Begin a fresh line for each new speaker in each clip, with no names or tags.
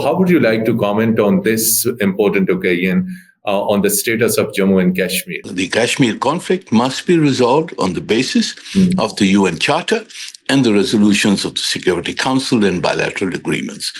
how would you like to comment on this important occasion on the status of Jammu and Kashmir?
The Kashmir conflict must be resolved on the basis of the UN Charter and the resolutions of the Security Council and bilateral agreements.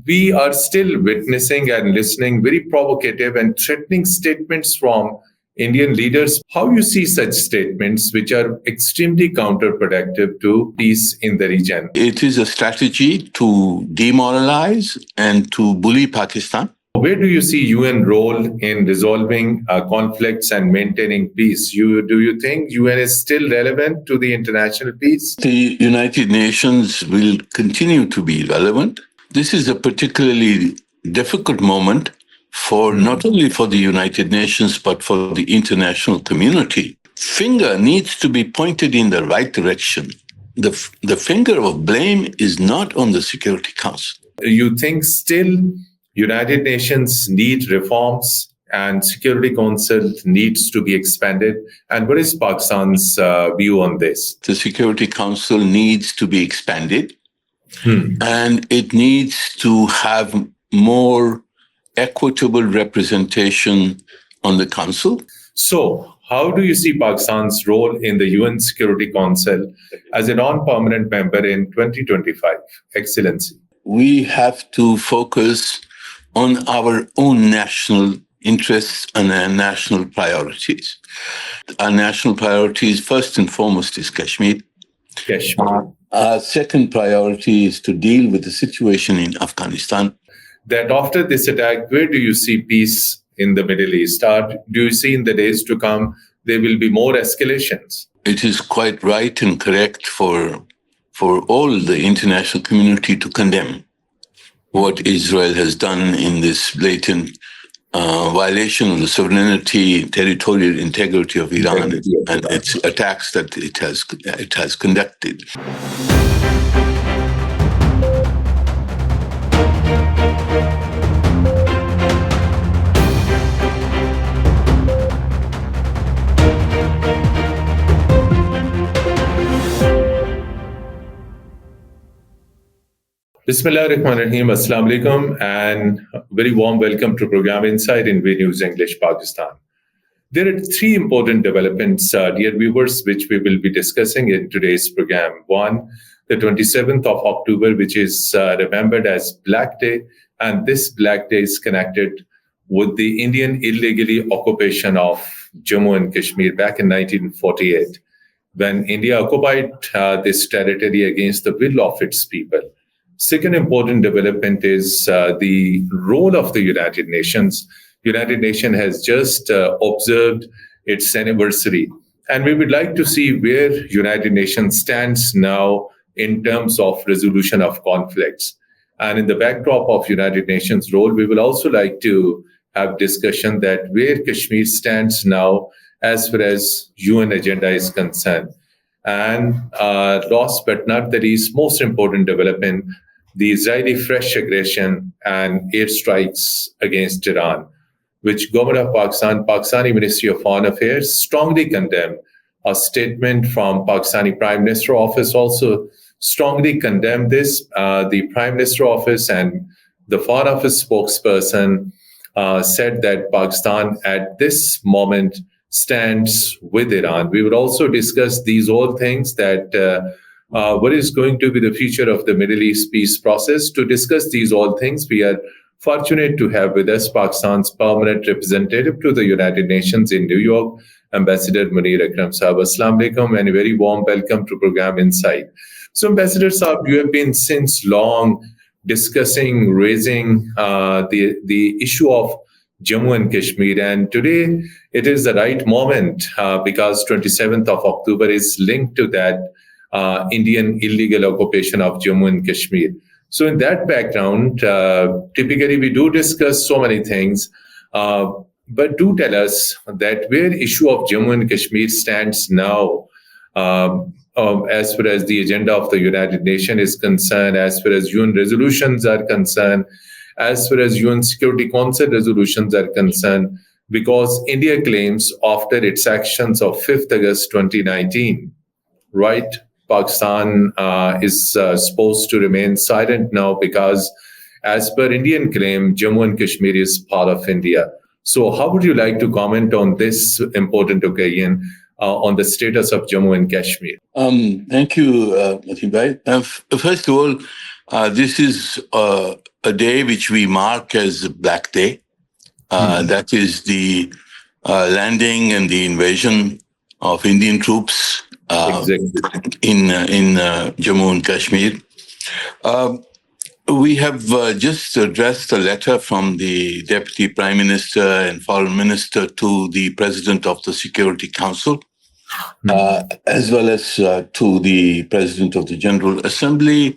We are still witnessing and listening very provocative and threatening statements from Indian leaders. How you see such statements, which are extremely counterproductive to peace in the region?
It is a strategy to demoralize and to bully Pakistan.
Where do you see UN role in resolving conflicts and maintaining peace? Do you think UN is still relevant to the international peace?
The United Nations will continue to be relevant. This is a particularly difficult moment for not only for the United Nations, but for the international community. Finger needs to be pointed in the right direction. The finger of blame is not on the Security Council.
You think still United Nations need reforms and Security Council needs to be expanded? And what is Pakistan's view on this?
The Security Council needs to be expanded and it needs to have more equitable representation on the Council.
So, how do you see Pakistan's role in the UN Security Council as a non-permanent member in 2025? Excellency.
We have to focus on our own national interests and our national priorities. Our national priorities, first and foremost, is Kashmir. Our second priority is to deal with the situation in Afghanistan.
That after this attack, where do you see peace in the Middle East? Do you see in the days to come, there will be more escalations?
It is quite right and correct for all the international community to condemn what Israel has done in this blatant violation of the sovereignty, territorial integrity of Iran and its attacks that it has conducted.
Bismillahirrahmanirrahim. Assalamu alaikum and very warm welcome to program Inside in V News English Pakistan. There are three important developments, dear viewers, which we will be discussing in today's program. One, the 27th of October, which is remembered as Black Day, and this Black Day is connected with the Indian illegally occupation of Jammu and Kashmir back in 1948, when India occupied this territory against the will of its people. Second important development is the role of the United Nations. United Nations has just observed its anniversary, and we would like to see where United Nations stands now in terms of resolution of conflicts. And in the backdrop of United Nations role, we will also like to have discussion that where Kashmir stands now as far as UN agenda is concerned. And last but not the least, most important development, the Israeli fresh aggression and airstrikes against Iran, which Government of Pakistan, Pakistani Ministry of Foreign Affairs strongly condemned. A statement from Pakistani Prime Minister Office also strongly condemned this. The Prime Minister Office and the Foreign Office spokesperson said that Pakistan at this moment stands with Iran. We will also discuss these all things that what is going to be the future of the Middle East peace process. To discuss these all things, we are fortunate to have with us Pakistan's permanent representative to the United Nations in New York, Ambassador Munir Akram Sahab. Assalamu alaikum and a very warm welcome to program Insight. So Ambassador Sahab, you have been since long discussing, raising the issue of Jammu and Kashmir, and today it is the right moment because 27th of October is linked to that Indian illegal occupation of Jammu and Kashmir. So in that background, typically we do discuss so many things, but do tell us that where issue of Jammu and Kashmir stands now as far as the agenda of the United Nations is concerned, as far as UN resolutions are concerned, as far as UN Security Council resolutions are concerned, because India claims after its actions of 5th August 2019, right, Pakistan is supposed to remain silent now because as per Indian claim, Jammu and Kashmir is part of India. So how would you like to comment on this important occasion on the status of Jammu and Kashmir?
Thank you, Mateen Bhai. First of all, this is a day which we mark as Black Day. That is the landing and the invasion of Indian troops in Jammu and Kashmir. We have just addressed a letter from the Deputy Prime Minister and Foreign Minister to the President of the Security Council, as well as to the President of the General Assembly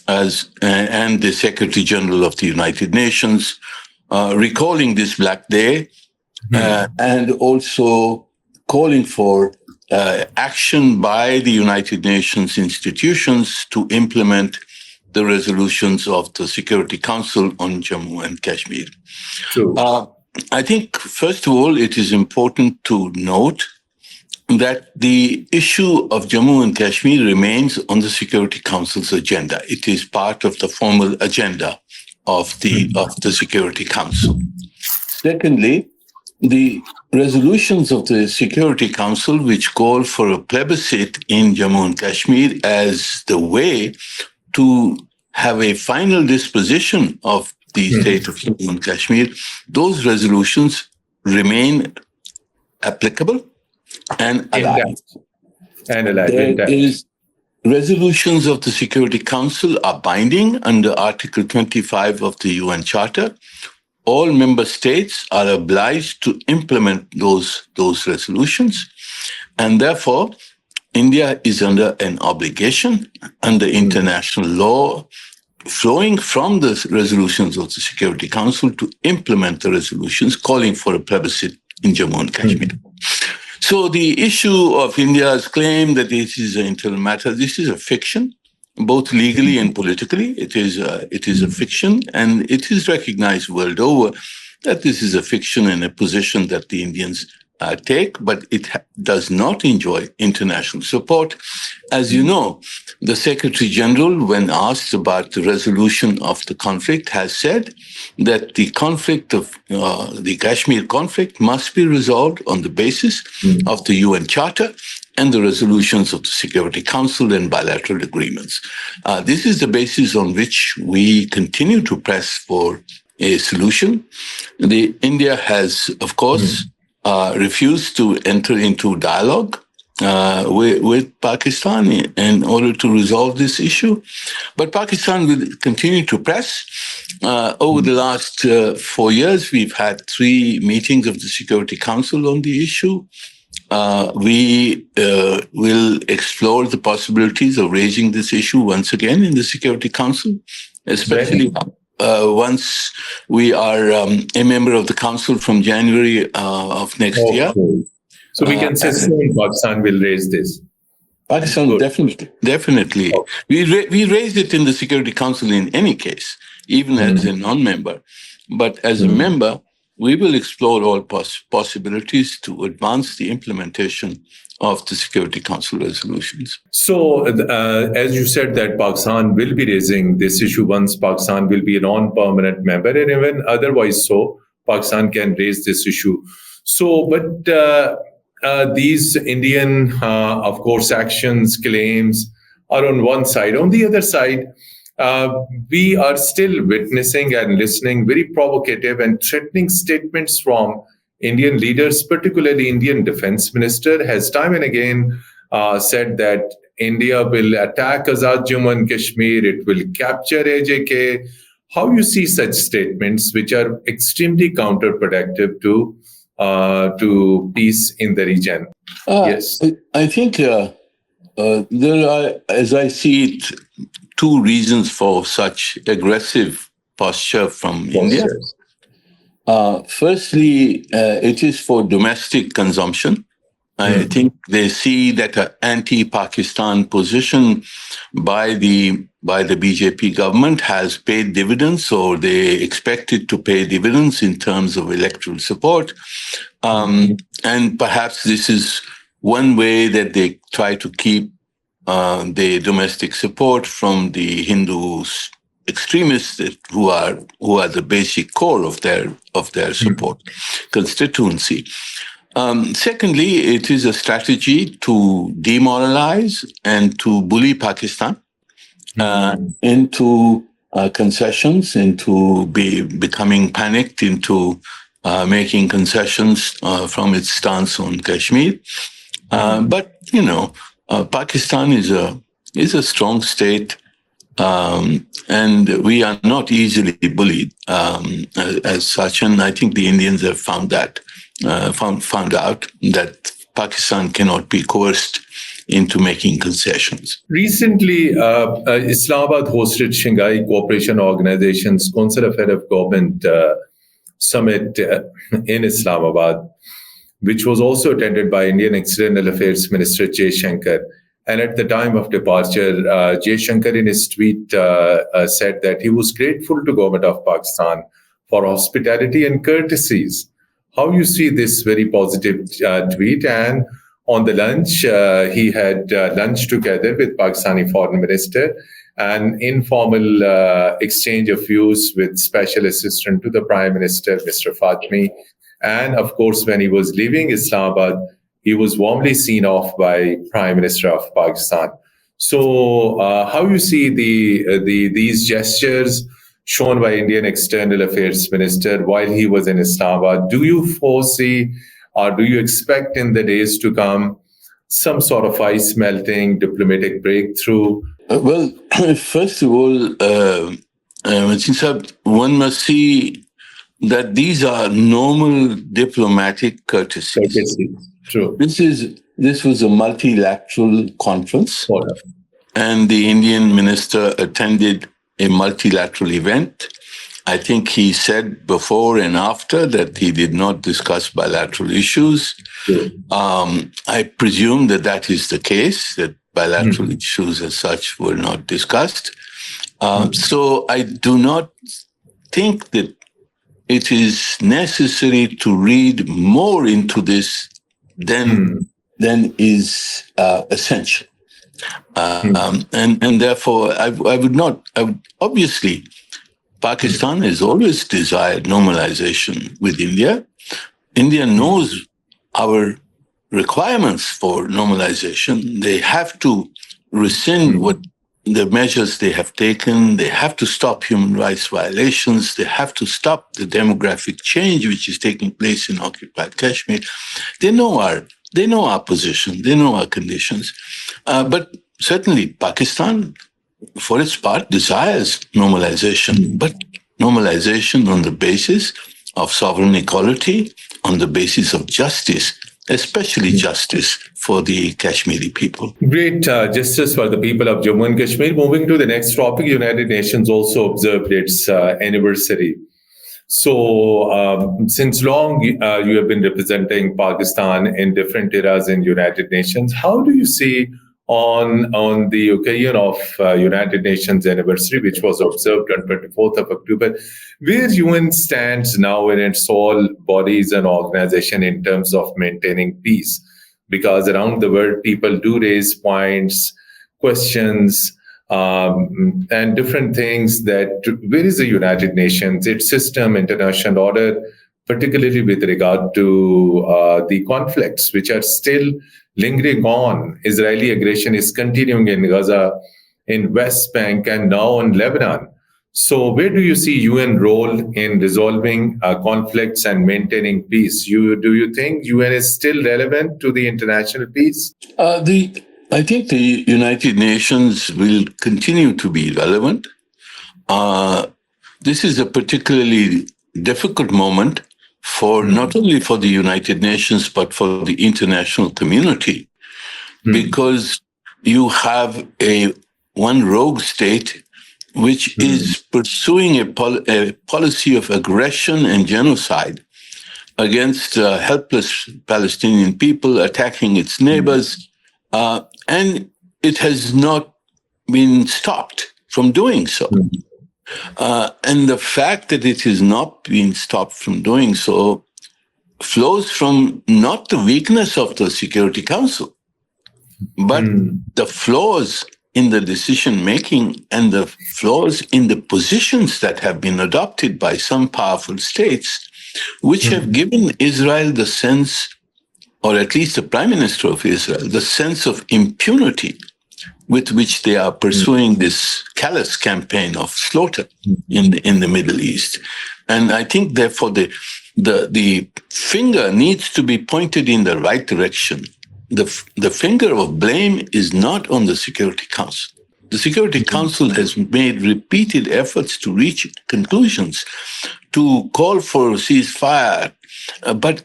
and the Secretary General of the United Nations, recalling this Black Day and also calling for action by the United Nations institutions to implement the resolutions of the Security Council on Jammu and Kashmir. I think, first of all, it is important to note that the issue of Jammu and Kashmir remains on the Security Council's agenda. It is part of the formal agenda of the Security Council. Secondly, the resolutions of the Security Council, which call for a plebiscite in Jammu and Kashmir as the way to have a final disposition of the state of Jammu and Kashmir, those resolutions remain applicable and alive. Resolutions of the Security Council are binding under Article 25 of the UN Charter. All member states are obliged to implement those resolutions, and therefore India is under an obligation under international law flowing from the resolutions of the Security Council to implement the resolutions calling for a plebiscite in Jammu and Kashmir. So the issue of India's claim that this is an internal matter, this is a fiction, both legally and politically. It is a fiction, and it is recognized world over that this is a fiction and a position that the Indians take, but it does not enjoy international support. As you know, the Secretary General, when asked about the resolution of the conflict, has said that the conflict of the Kashmir conflict must be resolved on the basis of the UN Charter and the resolutions of the Security Council and bilateral agreements. This is the basis on which we continue to press for a solution. India has, of course, refused to enter into dialogue with Pakistan in order to resolve this issue. But Pakistan will continue to press. Over the last 4 years, we've had 3 meetings of the Security Council on the issue. We will explore the possibilities of raising this issue once again in the Security Council, especially once we are a member of the Council from January of next year.
So we can say soon Pakistan will raise this.
Pakistan definitely. We raised it in the Security Council in any case, even as a non-member. But as a member, we will explore all possibilities to advance the implementation of the Security Council resolutions.
So, as you said, that Pakistan will be raising this issue once Pakistan will be a non-permanent member, and even otherwise so, Pakistan can raise this issue. So, but these Indian, of course, actions, claims are on one side. On the other side, we are still witnessing and listening very provocative and threatening statements from Indian leaders, particularly Indian Defense Minister, has time and again said that India will attack Azad Jammu and Kashmir, it will capture IIOJK. How you see such statements, which are extremely counterproductive to peace in the region? Yes,
I think there are, as I see it, 2 reasons for such aggressive posture from India. Firstly, it is for domestic consumption. I think they see that an anti-Pakistan position by the BJP government has paid dividends, or they expect it to pay dividends in terms of electoral support. And perhaps this is one way that they try to keep the domestic support from the Hindu extremists who are the basic core of their support constituency. Secondly, it is a strategy to demoralize and to bully Pakistan into concessions, into becoming panicked, into making concessions from its stance on Kashmir. But Pakistan is a strong state, and we are not easily bullied as such. And I think the Indians have found out that Pakistan cannot be coerced into making concessions.
Recently, Islamabad hosted Shanghai Cooperation Organization's Council of Head of Government Summit in Islamabad, which was also attended by Indian External Affairs Minister Jay Shankar. And at the time of departure, Jay Shankar in his tweet said that he was grateful to government of Pakistan for hospitality and courtesies. How you see this very positive tweet? And on the lunch, he had lunch together with Pakistani Foreign Minister, an informal exchange of views with Special Assistant to the Prime Minister, Mr. Fatmi. And of course, when he was leaving Islamabad, he was warmly seen off by Prime Minister of Pakistan. So how you see these gestures shown by Indian External Affairs Minister while he was in Islamabad? Do you foresee or do you expect in the days to come some sort of ice melting, diplomatic breakthrough?
Well, first of all, one must see that these are normal diplomatic courtesies.
True.
This was a multilateral conference, and the Indian minister attended a multilateral event. I think he said before and after that he did not discuss bilateral issues. I presume that is the case, that bilateral issues as such were not discussed. So I do not think that it is necessary to read more into this than is essential. And therefore, I would obviously, Pakistan has always desired normalization with India. India knows our requirements for normalization. They have to rescind what the measures they have taken. They have to stop human rights violations. They have to stop the demographic change which is taking place in occupied Kashmir. They know our position. They know our conditions. But certainly Pakistan, for its part, desires normalization, but normalization on the basis of sovereign equality, on the basis of justice, especially justice for the Kashmiri people.
Great justice for the people of Jammu and Kashmir. Moving to the next topic, United Nations also observed its anniversary. So since long, you have been representing Pakistan in different eras in United Nations. How do you see on the occasion of United Nations anniversary, which was observed on 24th of October, where UN stands now in its all bodies and organization in terms of maintaining peace? Because around the world, people do raise points, questions, and different things that where is the United Nations, its system, international order, particularly with regard to the conflicts which are still lingering on. Israeli aggression is continuing in Gaza, in West Bank, and now in Lebanon. So where do you see UN role in resolving conflicts and maintaining peace? Do you think UN is still relevant to the international peace?
I think the United Nations will continue to be relevant. This is a particularly difficult moment for not only for the United Nations, but for the international community, because you have one rogue state which is pursuing a policy of aggression and genocide against helpless Palestinian people, attacking its neighbors, and it has not been stopped from doing so. And the fact that it has not been stopped from doing so flows from not the weakness of the Security Council, but the flaws in the decision-making and the flaws in the positions that have been adopted by some powerful states, which have given Israel the sense, or at least the Prime Minister of Israel, the sense of impunity with which they are pursuing this callous campaign of slaughter in the Middle East. And I think, therefore, the finger needs to be pointed in the right direction. The finger of blame is not on the Security Council. The Security Council has made repeated efforts to reach conclusions, to call for a ceasefire, but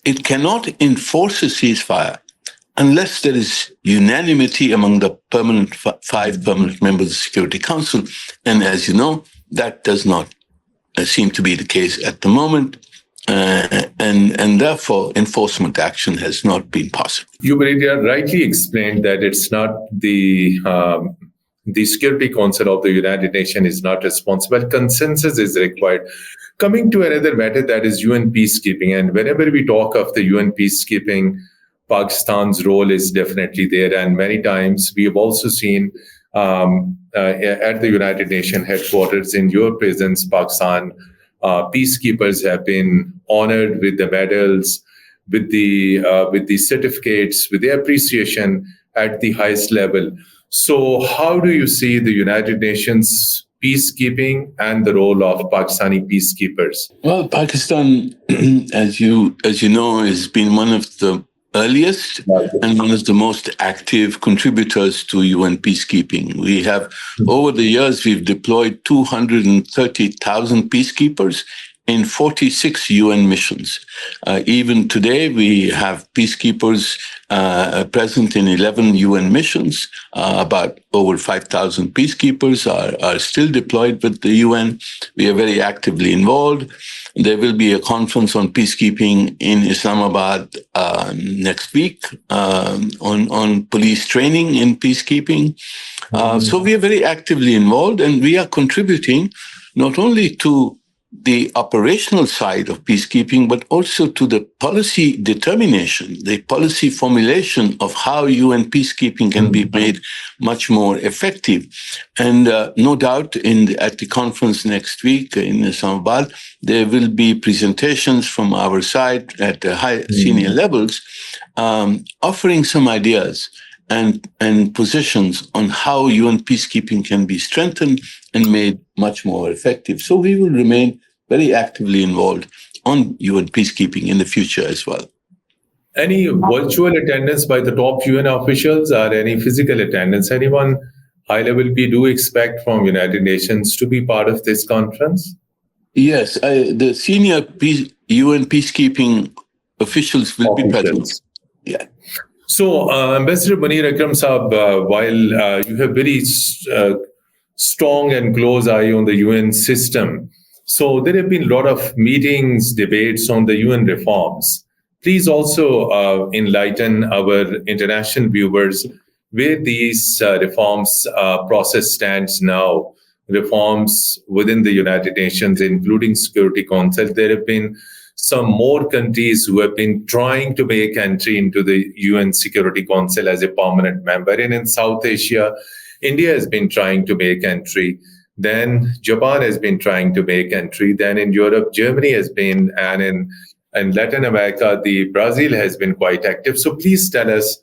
it cannot enforce a ceasefire unless there is unanimity among the five permanent members of the Security Council. And as you know, that does not seem to be the case at the moment. And therefore, enforcement action has not been possible.
You rightly explained that it's not the Security Council of the United Nations is not responsible. Consensus is required. Coming to another matter, that is UN peacekeeping. And whenever we talk of the UN peacekeeping, Pakistan's role is definitely there. And many times we have also seen at the United Nations headquarters in your presence, Pakistan, peacekeepers have been honored with the medals, with the certificates, with the appreciation at the highest level. So how do you see the United Nations peacekeeping and the role of Pakistani peacekeepers?
Well, Pakistan, as you know, has been one of the earliest and one of the most active contributors to UN peacekeeping. We have, over the years, we've deployed 230,000 peacekeepers in 46 UN missions. Even today, we have peacekeepers present in 11 UN missions. About over 5,000 peacekeepers are still deployed with the UN. We are very actively involved. There will be a conference on peacekeeping in Islamabad next week on police training in peacekeeping. So we are very actively involved, and we are contributing not only to the operational side of peacekeeping, but also to the policy determination, the policy formulation of how UN peacekeeping can be made much more effective. And no doubt at the conference next week in Islamabad, there will be presentations from our side at the high senior levels offering some ideas and positions on how UN peacekeeping can be strengthened and made much more effective. So we will remain very actively involved on UN peacekeeping in the future as well.
Any virtual attendance by the top UN officials or any physical attendance? Anyone high level we do expect from United Nations to be part of this conference?
Yes, the senior UN peacekeeping officials will be present. Yeah.
So, Ambassador Munir Akram Saab, while you have very strong and close eye on the UN system, so there have been a lot of meetings, debates on the UN reforms. Please also enlighten our international viewers where these reforms process stands now. Reforms within the United Nations, including Security Council. There have been some more countries who have been trying to make entry into the UN Security Council as a permanent member. And in South Asia, India has been trying to make entry. Then Japan has been trying to make entry. Then in Europe, Germany has been, and in Latin America, the Brazil has been quite active. So please tell us,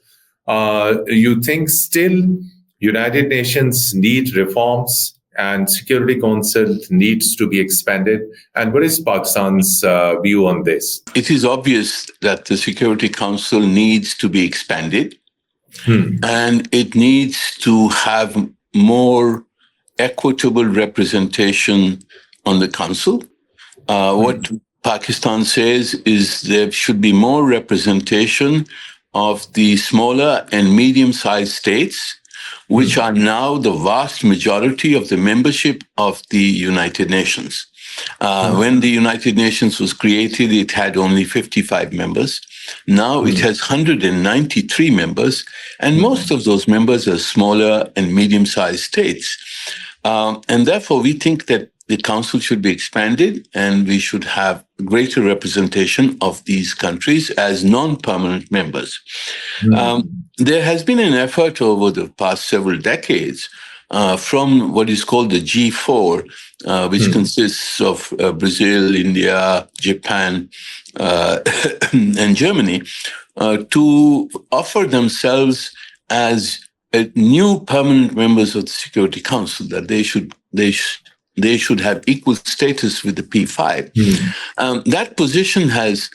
you think still United Nations need reforms and Security Council needs to be expanded? And what is Pakistan's view on this?
It is obvious that the Security Council needs to be expanded, and it needs to have more equitable representation on the Council. What Pakistan says is there should be more representation of the smaller and medium-sized states, which are now the vast majority of the membership of the United Nations. When the United Nations was created, it had only 55 members. Now it has 193 members, and most of those members are smaller and medium-sized states. And therefore, we think that the council should be expanded and we should have greater representation of these countries as non-permanent members. There has been an effort over the past several decades from what is called the G4, which consists of Brazil, India, Japan, and Germany, to offer themselves as new permanent members of the Security Council, that they should have equal status with the P5. That position has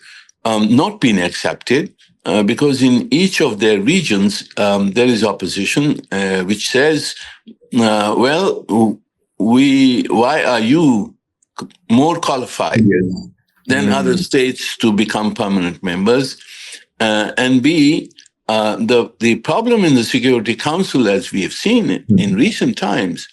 not been accepted because in each of their regions there is opposition which says, well, why are you more qualified than other states to become permanent members? And B, the problem in the Security Council, as we have seen in recent times,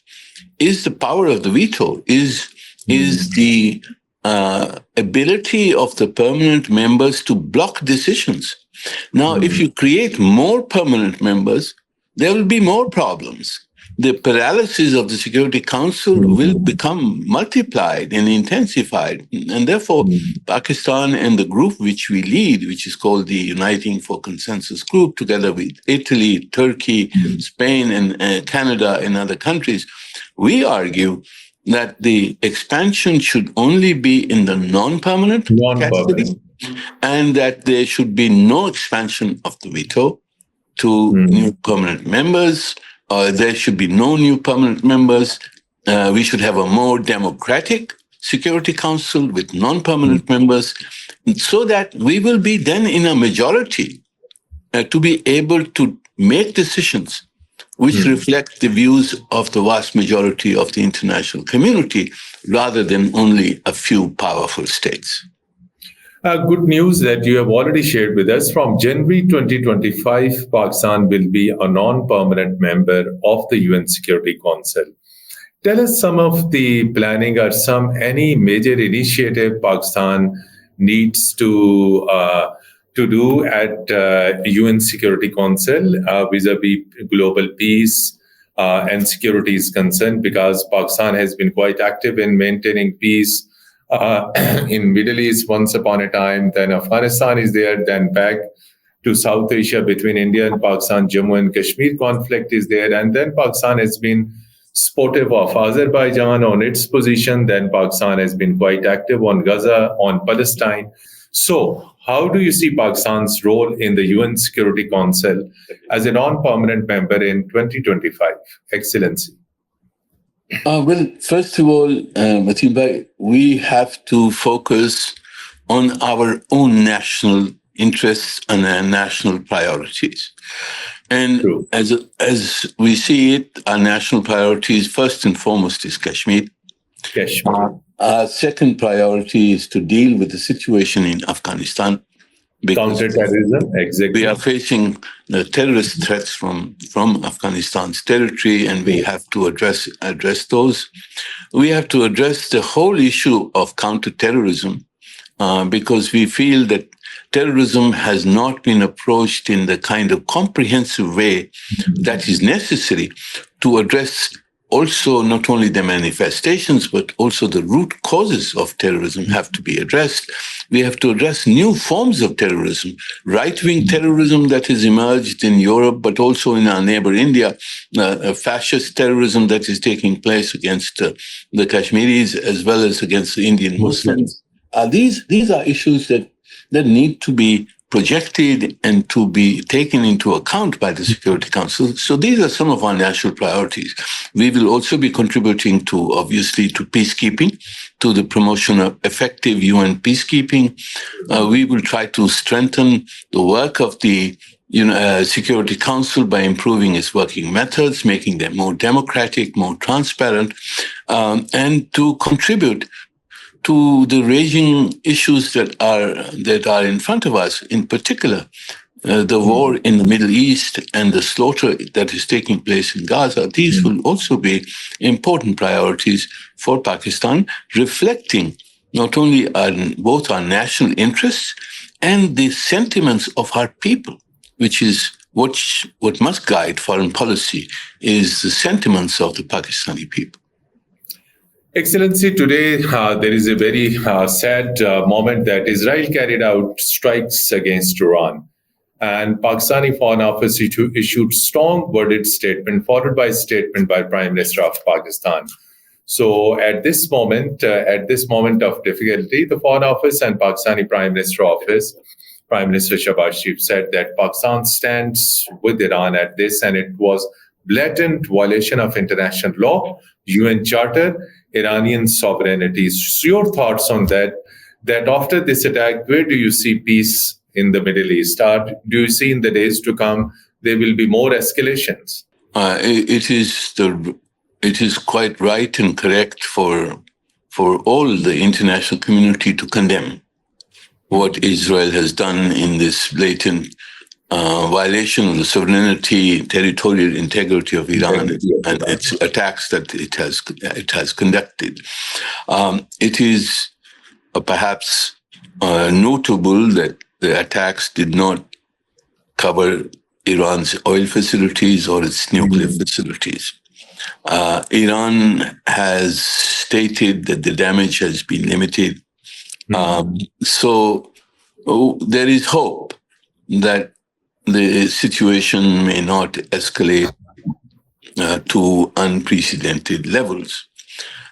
is the power of the veto, is the ability of the permanent members to block decisions. Now, if you create more permanent members, there will be more problems. The paralysis of the Security Council will become multiplied and intensified. And therefore, Pakistan and the group which we lead, which is called the Uniting for Consensus Group, together with Italy, Turkey, Spain, and Canada and other countries, we argue that the expansion should only be in the non-permanent category, and that there should be no expansion of the veto to new permanent members. There should be no new permanent members. We should have a more democratic Security Council with non-permanent members, so that we will be then in a majority to be able to make decisions which reflect the views of the vast majority of the international community, rather than only a few powerful states.
Good news that you have already shared with us. From January 2025, Pakistan will be a non-permanent member of the UN Security Council. Tell us some of the planning or any major initiative Pakistan needs to do at UN Security Council vis-a-vis global peace and security is concerned, because Pakistan has been quite active in maintaining peace in Middle East once upon a time, then Afghanistan is there, then back to South Asia between India and Pakistan, Jammu and Kashmir conflict is there, and then Pakistan has been supportive of Azerbaijan on its position, then Pakistan has been quite active on Gaza, on Palestine. So how do you see Pakistan's role in the UN Security Council as a non-permanent member in 2025? Excellency.
Well, first of all, Mateen Bhai, we have to focus on our own national interests and our national priorities. And as we see it, our national priorities, first and foremost, is Kashmir. Our second priority is to deal with the situation in Afghanistan.
Counterterrorism, exactly.
We are facing the terrorist threats from Afghanistan's territory, and we have to address those. We have to address the whole issue of counterterrorism because we feel that terrorism has not been approached in the kind of comprehensive way that is necessary to address also not only the manifestations, but also the root causes of terrorism have to be addressed. We have to address new forms of terrorism, right-wing terrorism that has emerged in Europe, but also in our neighbor India, fascist terrorism that is taking place against the Kashmiris as well as against the Indian Muslims. These are issues that need to be projected and to be taken into account by the Security Council. So these are some of our national priorities. We will also be contributing to peacekeeping, to the promotion of effective UN peacekeeping. We will try to strengthen the work of the Security Council by improving its working methods, making them more democratic, more transparent, and to contribute to the raging issues that are in front of us, in particular, the war in the Middle East and the slaughter that is taking place in Gaza. These will also be important priorities for Pakistan, reflecting not only both our national interests and the sentiments of our people, which is what must guide foreign policy, is the sentiments of the Pakistani people.
Excellency, today there is a very sad moment that Israel carried out strikes against Iran. And Pakistani Foreign Office issued strong worded statement, followed by a statement by Prime Minister of Pakistan. So at this moment of difficulty, the Foreign Office and Pakistani Prime Minister Office, Prime Minister Shahbaz Sharif said that Pakistan stands with Iran at this, and it was blatant violation of international law, UN Charter, Iranian sovereignty. So your thoughts on that? That after this attack, where do you see peace in the Middle East? Or do you see in the days to come there will be more escalations?
It is quite right and correct for all the international community to condemn what Israel has done in this blatant violation of the sovereignty, territorial integrity of Iran, and its attacks that it has conducted. It is perhaps notable that the attacks did not cover Iran's oil facilities or its nuclear facilities. Iran has stated that the damage has been limited. So there is hope that the situation may not escalate to unprecedented levels.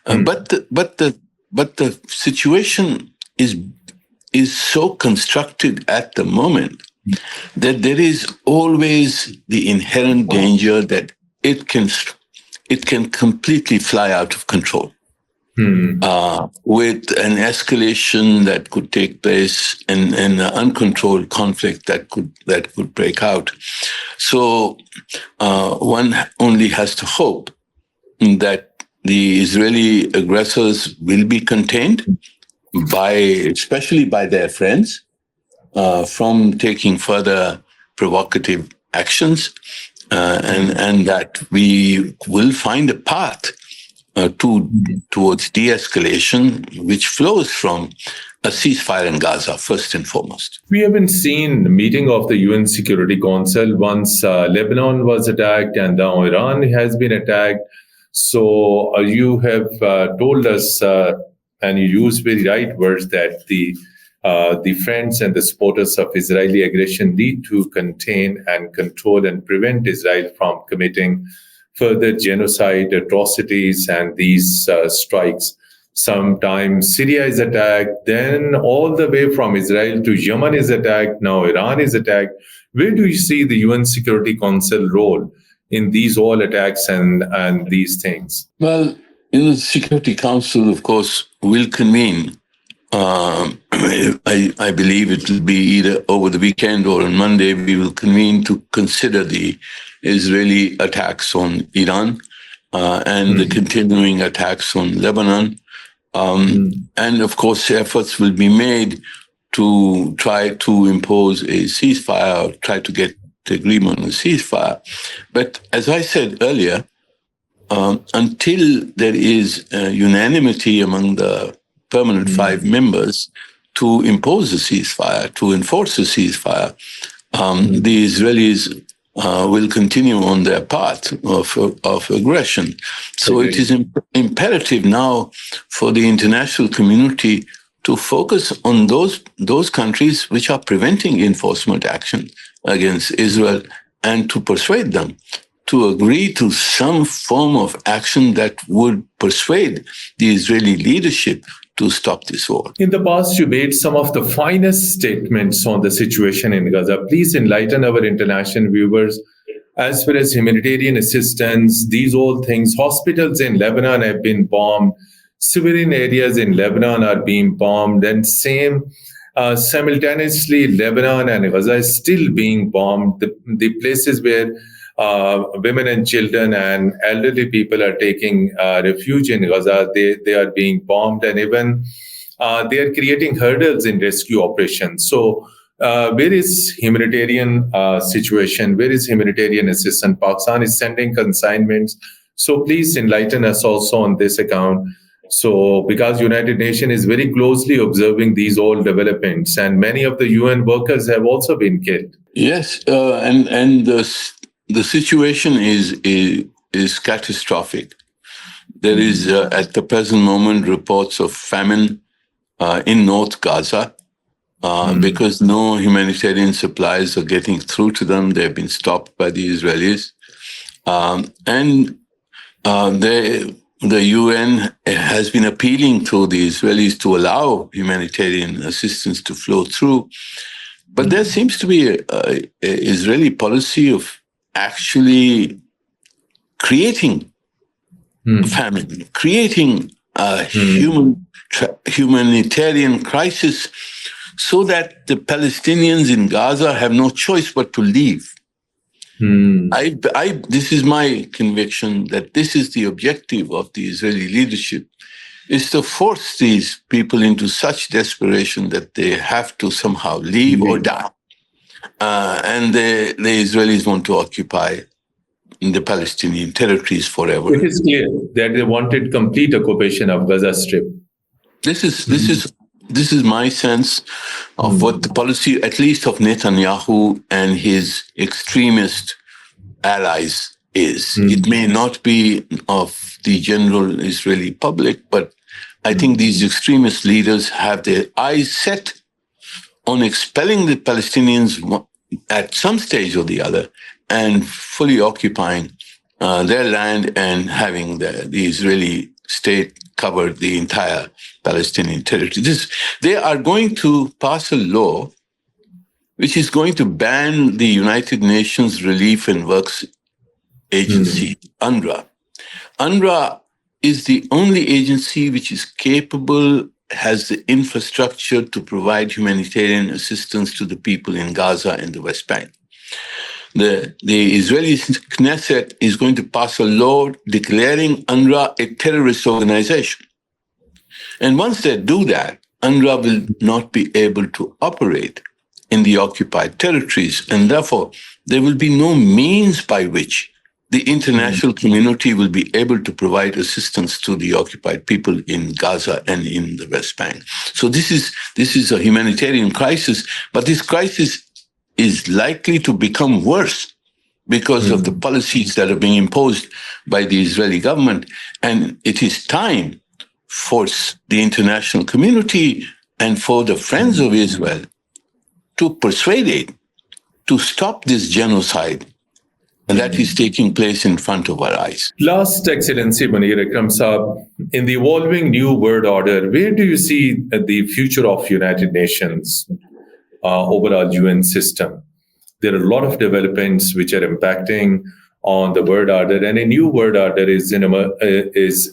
But the situation is so constructed at the moment that there is always the inherent danger that it can completely fly out of control. With an escalation that could take place and an uncontrolled conflict that could break out. So one only has to hope that the Israeli aggressors will be contained especially by their friends, from taking further provocative actions, and that we will find a path towards de-escalation, which flows from a ceasefire in Gaza, first and foremost.
We haven't seen the meeting of the UN Security Council once Lebanon was attacked and now Iran has been attacked. So you have told us, and you use very right words, that the friends and the supporters of Israeli aggression need to contain and control and prevent Israel from committing further genocide, atrocities, and these strikes. Sometimes Syria is attacked, then all the way from Israel to Yemen is attacked, now Iran is attacked. Where do you see the UN Security Council role in these all attacks and these things?
Well, the Security Council, of course, will convene. I believe it will be either over the weekend or on Monday. We will convene to consider the Israeli attacks on Iran and the continuing attacks on Lebanon. And of course, efforts will be made to try to impose a ceasefire or try to get the agreement on a ceasefire. But as I said earlier, until there is unanimity among the permanent five members to impose a ceasefire, to enforce a ceasefire, the Israelis will continue on their path of aggression. So it is imperative now for the international community to focus on those countries which are preventing enforcement action against Israel and to persuade them to agree to some form of action that would persuade the Israeli leadership to stop this war.
In the past, you made some of the finest statements on the situation in Gaza. Please enlighten our international viewers as far as humanitarian assistance, these all things. Hospitals in Lebanon have been bombed. Civilian areas in Lebanon are being bombed. And simultaneously, Lebanon and Gaza is still being bombed. The places where women and children and elderly people are taking refuge in Gaza, they are being bombed, and even they are creating hurdles in rescue operations. So where is humanitarian situation? Where is humanitarian assistance? Pakistan is sending consignments. So please enlighten us also on this account. So because United Nations is very closely observing these all developments, and many of the UN workers have also been killed.
Yes, and the situation is catastrophic. There is, at the present moment, reports of famine in North Gaza because no humanitarian supplies are getting through to them. They've been stopped by the Israelis. The UN has been appealing to the Israelis to allow humanitarian assistance to flow through. But there seems to be an Israeli policy of actually creating famine, creating a humanitarian crisis so that the Palestinians in Gaza have no choice but to leave. This is my conviction that this is the objective of the Israeli leadership, is to force these people into such desperation that they have to somehow leave or die. And the Israelis want to occupy the Palestinian territories forever.
It is clear that they wanted complete occupation of Gaza Strip.
This is my sense of what the policy, at least of Netanyahu and his extremist allies, is. It may not be of the general Israeli public, but I think these extremist leaders have their eyes set on expelling the Palestinians at some stage or the other and fully occupying their land and having the Israeli state cover the entire Palestinian territory. They are going to pass a law which is going to ban the United Nations Relief and Works Agency, UNRWA. UNRWA is the only agency which is capable, has the infrastructure to provide humanitarian assistance to the people in Gaza and the West Bank. The Israeli Knesset is going to pass a law declaring UNRWA a terrorist organization. And once they do that, UNRWA will not be able to operate in the occupied territories, and therefore there will be no means by which the international community will be able to provide assistance to the occupied people in Gaza and in the West Bank. So this is a humanitarian crisis, but this crisis is likely to become worse because of the policies that are being imposed by the Israeli government. And it is time for the international community and for the friends of Israel to persuade it to stop this genocide that is taking place in front of our eyes.
Last, Excellency Munir Akram Saab, in the evolving new world order, where do you see the future of United Nations overall UN system? There are a lot of developments which are impacting on the world order, and a new world order is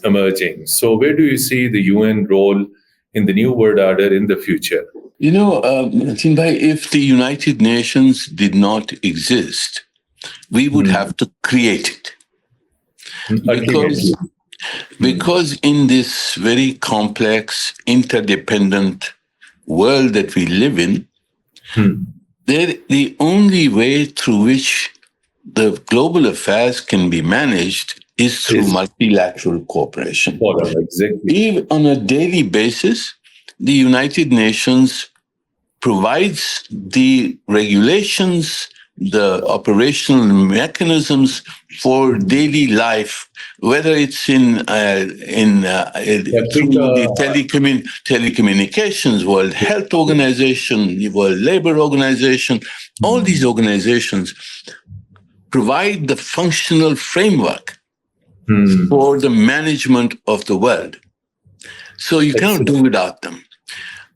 emerging. So where do you see the UN role in the new world order in the future?
You know, Tinbhai, if the United Nations did not exist, we would have to create it. Because in this very complex, interdependent world that we live in, the only way through which the global affairs can be managed is through multilateral cooperation.
Exactly.
Even on a daily basis, the United Nations provides the regulations, the operational mechanisms for daily life, whether it's through the telecommunications, World Health Organization, the World Labor Organization. All these organizations provide the functional framework for the management of the world. So you cannot do without them.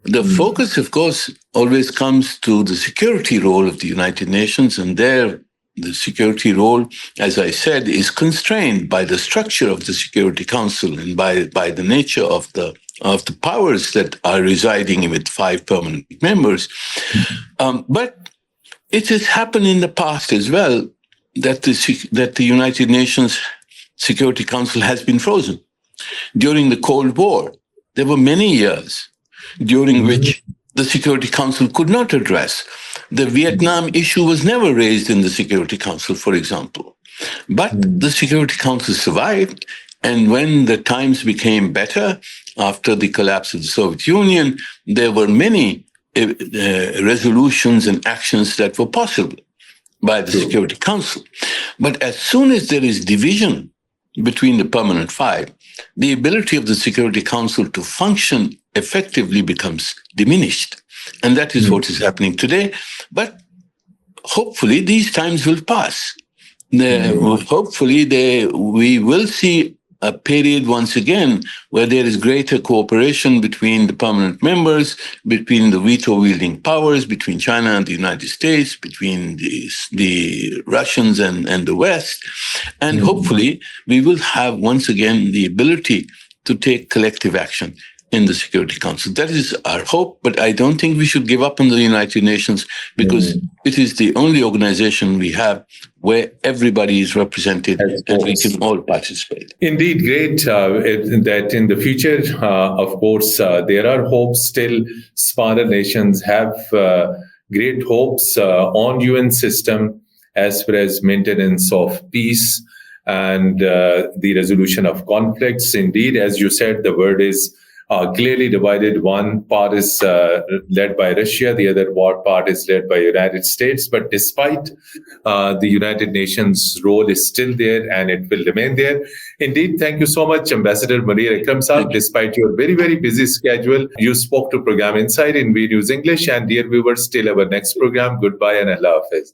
The focus, of course, always comes to the security role of the United Nations, and there the security role, as I said, is constrained by the structure of the Security Council and by the nature of the powers that are residing with 5 permanent members. But it has happened in the past as well that the United Nations Security Council has been frozen. During the Cold War, there were many years during which the Security Council could not address. The Vietnam issue was never raised in the Security Council, for example. But the Security Council survived, and when the times became better after the collapse of the Soviet Union, there were many resolutions and actions that were possible by the Security Council. But as soon as there is division between the permanent five, the ability of the Security Council to function effectively becomes diminished. And that is what is happening today. But hopefully these times will pass. Hopefully we will see a period once again where there is greater cooperation between the permanent members, between the veto-wielding powers, between China and the United States, between the Russians and the West. And hopefully we will have once again the ability to take collective action in the Security Council. That is our hope, but I don't think we should give up on the United Nations, because it is the only organization we have where everybody is represented and we can all participate.
Indeed, great that in the future, of course, there are hopes still. Smaller nations have great hopes on UN system as far as maintenance of peace and the resolution of conflicts. Indeed, as you said, the word is clearly divided. One part is led by Russia, the other part is led by United States. But despite the United Nations role is still there and it will remain there. Indeed, thank you so much, Ambassador Munir Akram Sahab. Despite your very, very busy schedule, you spoke to Program Insight in VNews English. And dear viewers, till our next program, goodbye and Allah Hafiz.